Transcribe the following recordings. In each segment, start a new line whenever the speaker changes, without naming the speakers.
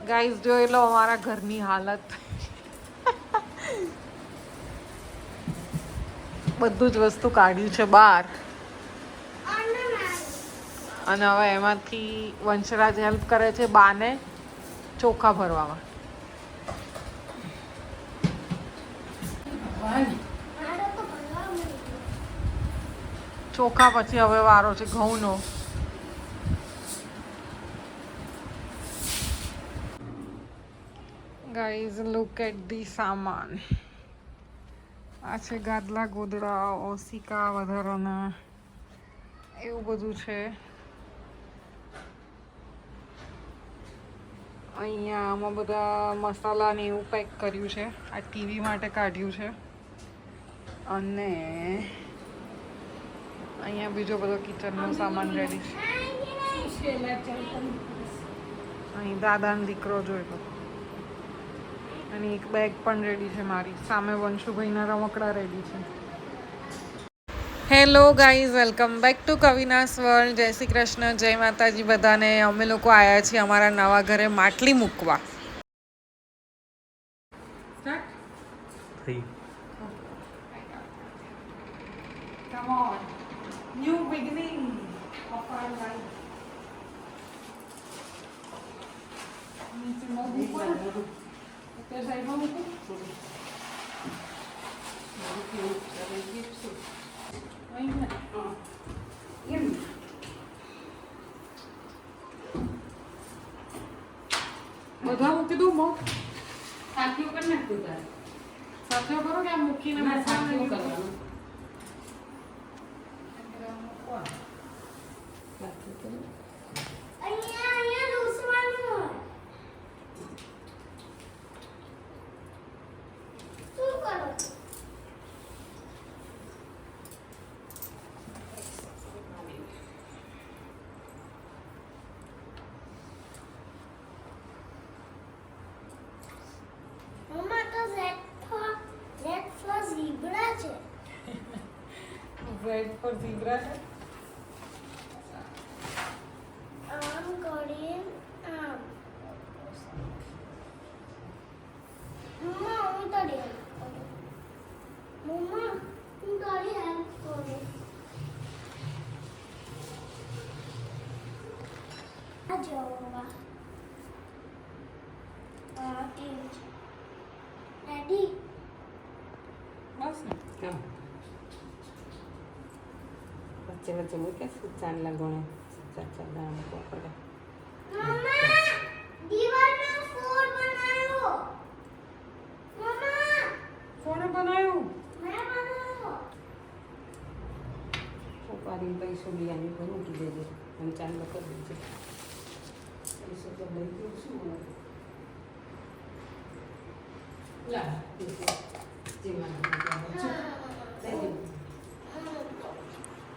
Guys જોઈ લો અમારા ઘરની હાલત. બધું જ વસ્તુ કાઢ્યું છે બહાર અને હવે એમાંથી વંશરાજ હેલ્પ કરે છે બાને ચોખા ભરવામાં. ચોખા પછી હવે વારો છે ઘઉંનો. ગાઈઝ લુક એટ ધી સામાન. આ છે ગાદલા ગોદડા ઓસિકા વધારાના એવું બધું છે. અહીંયા આમાં બધા મસાલા ને એવું પેક કર્યું છે. આ ટીવી માટે કાઢ્યું છે અને અહીંયા બીજો બધો કિચનનો સામાન રેડી છે. અહીં દાદાનો દીકરો જોઈ લો અને એક બેગ પણ રેડી છે મારી સામે. વંશુભાઈના રમકડા રેડી છે. Hello guys, welcome back to Kavina's world. Jai Shri Krishna, જય માતાજી બધાને. અમે લોકો આવ્યા છીએ અમારા નવા ઘરે માટલી મૂકવા. Come on, new beginning of our life. અત્યારે સાઈડમાં મૂકું. બધા મૂકી દઉં મો સાથીઓ કરી નાખતું તારે સાથીઓ કરો કે આમ મૂકીને સાથીઓ કરવાનું. Red for zebra है.
I'm going Mama, હું તારી હેલ્પ કરું. મમ્મા, હું તારી હેલ્પ કરું. આ જોવા. આ કેમ છે? રેડી?
બસ ને.
કેમ? વચ્ચે વચ્ચે મૂકે ચાંદલા ગણે ચાંદલા મૂકવા પડે.
મમ્મા, દીવાલનો ફોડ બનાવ્યો. મમ્મા,
કોણે બનાવ્યું?
મેં બનાવ્યો.
સોપારી પૈસો લઈ આવી તો મૂકી દેજે અને ચાંદલો કરી દેજે. પૈસો તો લઈ ગયો શું લા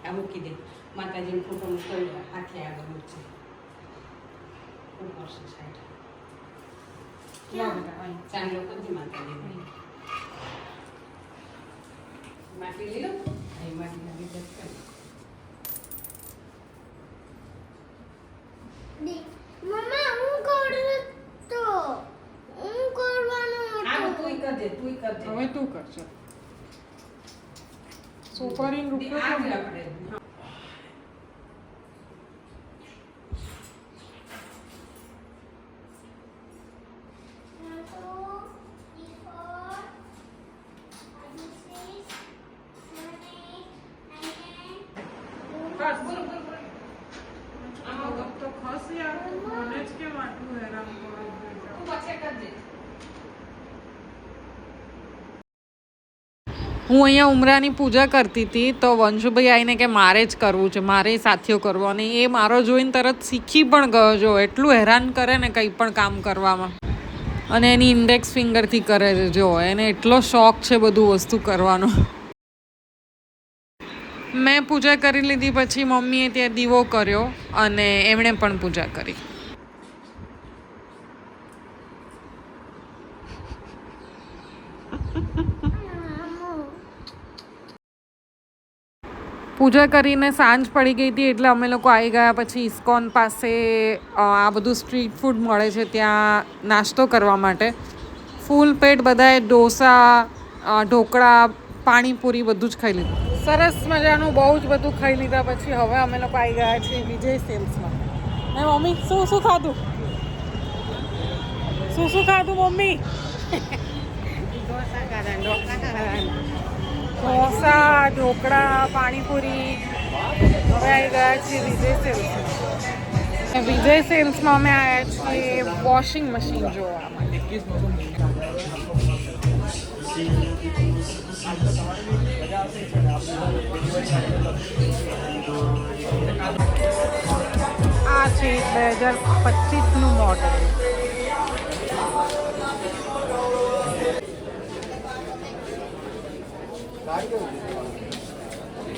આ મૂકી દે. માતાજીનો ફોટો મૂકી હાથે આગળ મૂકશે. શું કરશે સાઈડ? ચાંદલો કરજે માતાજી. માટી લઈ લો. અહીં માટીના બીજા કરી.
મમ્મા, હું કરું તો હું કરવાનું
હા
હતું.
તુંય કરજે તુંય કરજે.
હવે તું કરશે. સોપારીનો રૂપિયો
આ
કોણ?
આપણે બસ બોલો બોલો બોલો.
આમાં તો ખસ યાર. મને જ કેમ આટલું હેરાન કરો છો?
તું પછી કરજે.
હું અહીંયા ઉમરાની પૂજા કરતી હતી તો વંશુભાઈ આવીને કે મારે જ કરવું છે, મારે સાથીઓ કરવો. અને એ મારો જોઈને તરત શીખી પણ ગયો. જો એટલું હેરાન કરે ને કંઈ પણ કામ કરવામાં. અને એની ઇન્ડેક્સ ફિંગરથી કરે છે. જો એને એટલો શોખ છે બધું વસ્તુ કરવાનો. મેં પૂજા કરી લીધી પછી મમ્મીએ ત્યાં દીવો કર્યો અને એમણે પણ પૂજા કરી. પૂજા કરીને સાંજ પડી ગઈ હતી એટલે અમે લોકો આવી ગયા. પછી ઇસ્કોન પાસે આ બધું સ્ટ્રીટ ફૂડ મળે છે, ત્યાં નાસ્તો કરવા માટે. ફૂલ પેટ બધાએ ઢોસા, ઢોકળા, પાણીપુરી બધું જ ખાઈ લીધું. સરસ મજાનું બહુ જ બધું ખાઈ લીધા પછી હવે અમે લોકો આવી ગયા છીએ વિજય સેલ્સમાં. ને મમ્મી શું ખાધું? શું ખાધું મમ્મી? ઢોસા, ઢોકળા, પાણીપુરી. હવે આવી ગયા છીએ વિજય સેલ્સમાં. વિજય સેલ્સમાં અમે આવ્યા છીએ વોશિંગ મશીન જોવા માટે. આ છે 2025નું મોડલ.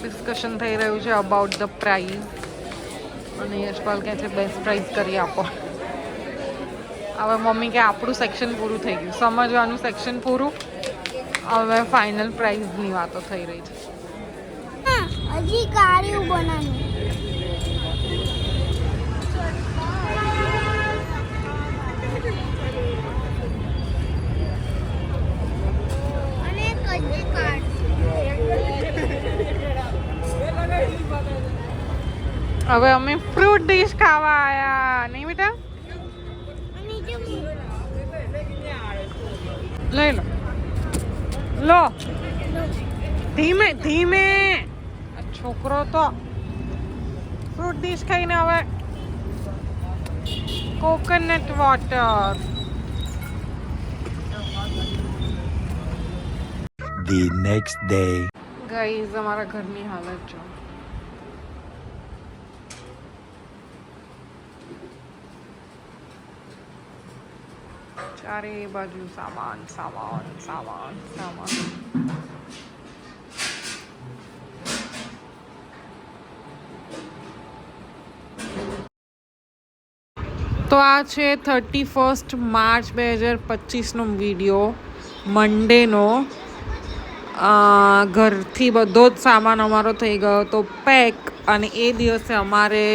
ડિસ્કશન થઈ રહ્યું છે અબાઉટ ધ પ્રાઇસ અને યશપાલ કહે છે બેસ્ટ પ્રાઇસ કરી આપો. હવે મમ્મી કે આપણું સેક્શન પૂરું થઈ ગયું, સમજવાનું સેક્શન પૂરું. હવે ફાઇનલ પ્રાઇઝની વાતો થઈ રહી છે.
હજી કાળિયું બનાવ્યું. અને કજી કાઢ.
હવે અમે ફ્રૂટ ડીશ ખાવા આયા નહીં બેટા? લઈ લો લો, ધીમે ધીમે. છોકરો તો ફ્રૂટ ડીશ ખાઈને હવે coconut water.
The next day.
Guys અમારા ઘરની હાલત જો. ચારે બાજુ સામાન સામાન સામાન સામાન. તો આ છે 31 માર્ચ 2025નો વિડીયો, મંડેનો. ઘરથી બધો જ સામાન અમારો થઈ ગયો હતો પેક, અને એ દિવસે અમારે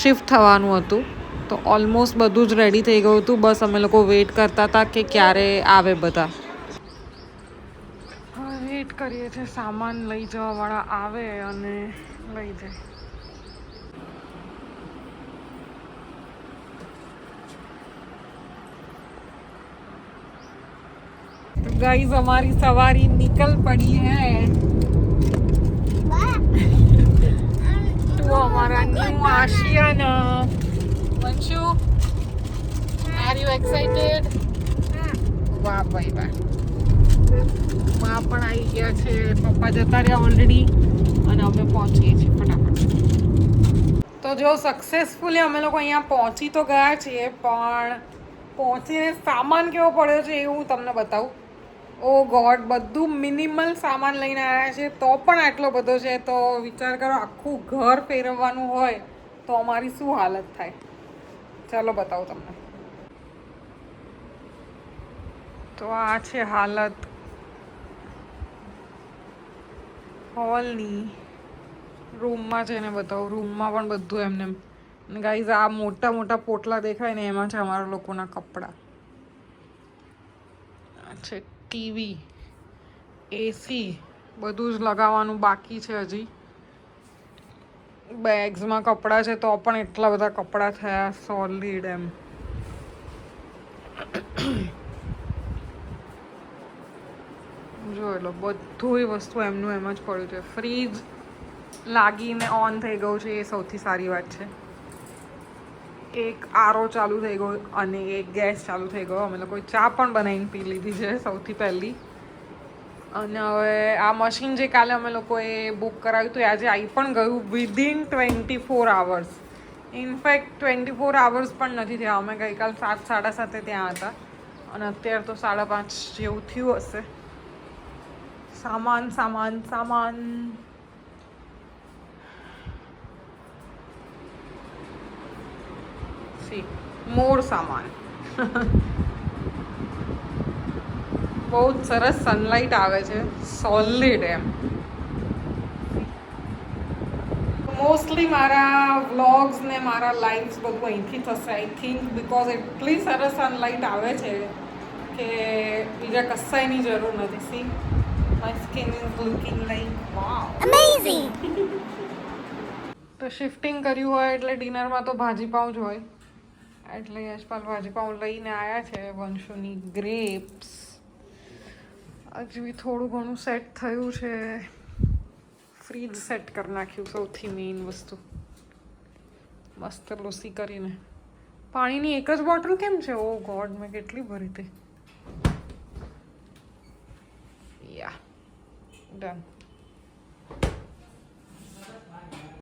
શિફ્ટ થવાનું હતું. તો ઓલમોસ્ટ બધું જ રેડી થઈ ગયું હતું. બસ અમે લોકો વેઇટ કરતા હતા કે ક્યારે આવે બધા. હવે વેઇટ કરીએ છીએ સામાન લઈ જવાવાળા આવે અને લઈ જાય. गाइस हमारी सवारी निकल पड़ी है तो हमारा न्यू आशियाना. Vanshu, are you excited? વાહ ભાઈ વાહ. માં પણ આવી ગયા છે, પપ્પા જતા રહ્યા ઓલરેડી અને અમે પહોંચીએ છીએ ફટાફટ. તો જો સક્સેસફુલી અમે લોકો અહીંયા પહોંચી તો ગયા છીએ, પણ પહોંચીને સામાન કેવો પડ્યો છે એ હું તમને બતાવું. ઓ ગોડ, બધું મિનિમલ સામાન લઈને આવ્યા છે તો પણ આટલો બધો છે. તો વિચાર કરો, આખું ઘર ફેરવવાનું હોય તો અમારી શું હાલત થાય. ચાલો બતાવું તમને. તો આ છે હાલત હોલની. રૂમમાં જઈને બતાવું. રૂમમાં પણ બધું એમને. અને ગાઈઝ આ મોટા મોટા પોટલા દેખાય ને એમાં છે અમારા લોકોના કપડાં. છે ટીવી, એસી બધું જ લગાવવાનું બાકી છે હજી. બેગ્સમાં કપડાં છે તો પણ એટલા બધા કપડાં થયા સોલિડ એમ. જોઈ લો, બધું વસ્તુ એમનું એમ જ પડ્યું છે. ફ્રીજ લાગીને ઓન થઈ ગયું છે, એ સૌથી સારી વાત છે. એક આરો ચાલુ થઈ ગયો અને એક ગેસ ચાલુ થઈ ગયો. અમે લોકોએ ચા પણ બનાવીને પી લીધી છે સૌથી પહેલી. અને હવે આ મશીન જે કાલે અમે લોકોએ બુક કરાવ્યું હતું આજે આવી પણ ગયું વિધિન 24 hours. ઇનફેક્ટ 24 hours પણ નથી થયા. અમે ગઈકાલ 7, 7:30 ત્યાં હતા અને અત્યારે તો 5:30 જેવું થયું હશે. સામાન સામાન સામાન. મોર સામાન. બહુ જ સરસ સનલાઇટ આવે છે, સોલિડ એમ. મોસ્ટલી મારા વ્લોગ્સ ને મારા લાઈવ્સ બધું અહીંથી થશે આઈ થિંક બિકોઝ એટલી સરસ સનલાઇટ આવે છે કે બીજા કશાયની જરૂર નથી. See my skin is looking like Vav amazing. તો શિફ્ટિંગ કર્યું હોય એટલે ડિનરમાં તો ભાજી પાઉં જ હોય, એટલે યશપાલ ભાજી પાઉં લઈને આવ્યા છે. વંશુની ગ્રેપ્સ હજી બી થોડું ઘણું સેટ થયું છે. ફ્રીજ સેટ કરી નાખ્યું, સૌથી મેઇન વસ્તુ. મસ્ત લૂસી કરીને. પાણીની એક જ બોટલ કેમ છે? ઓ ગોડ, મેં કેટલી ભરી હતી. યા ડન.